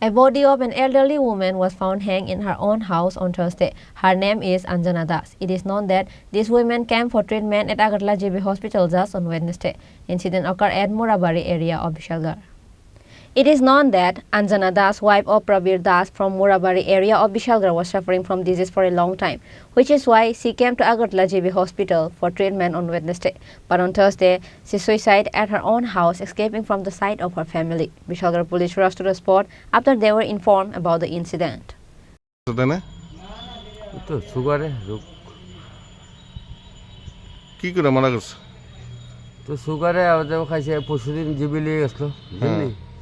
A body of an elderly woman was found hanged in her own house on Thursday. Her name is Anjana Das. It is known that this woman came for treatment at Agartala JB Hospital just on Wednesday. Incident occurred at Murabari area of Vishalgarh. It is known that Anjana Das, wife of Prabir Das from Murabari area of Vishalgarh, was suffering from disease for a long time, which is why she came to Agartala JB Hospital for treatment on Wednesday. But on Thursday, she suicided at her own house, escaping from the sight of her family. Vishalgarh police rushed to the spot after they were informed about the incident.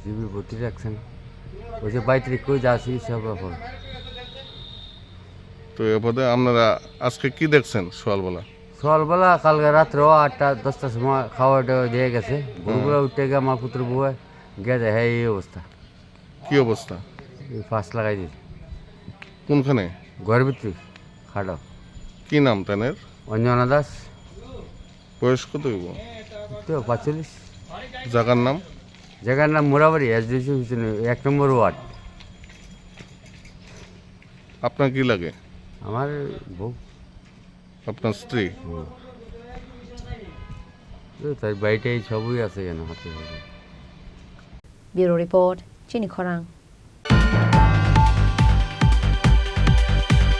GB ভর্তি রাখছেন ওই যে 22 তারিখ কই যাচ্ছি সব ব্যাপার তো এরপরে আপনারা আজকে কি দেখছেন সকালবেলা কালকে রাত্রে 8টা 10টার সময় খাওয়াটা দিয়ে গেছে ভোরবেলা উঠে গিয়ে আমার পুত্র বউ গেছে হ্যাঁ এই অবস্থা কি অবস্থা ফাঁস লাগাই দিয়েছে কোনখানে ঘরের ভিতরে খাটো কি নাম তানের অঞ্জনা দাস বয়স কত হইব তো 45 জায়গার নাম মোরাবাড়ি এসডিসি 1 নম্বর ওয়ার্ড আপনার কি লাগে আমার বউ আপনার স্ত্রী তাই বাড়িটাই সবই আছে কেন হাতে Bureau report, Chini Khorang.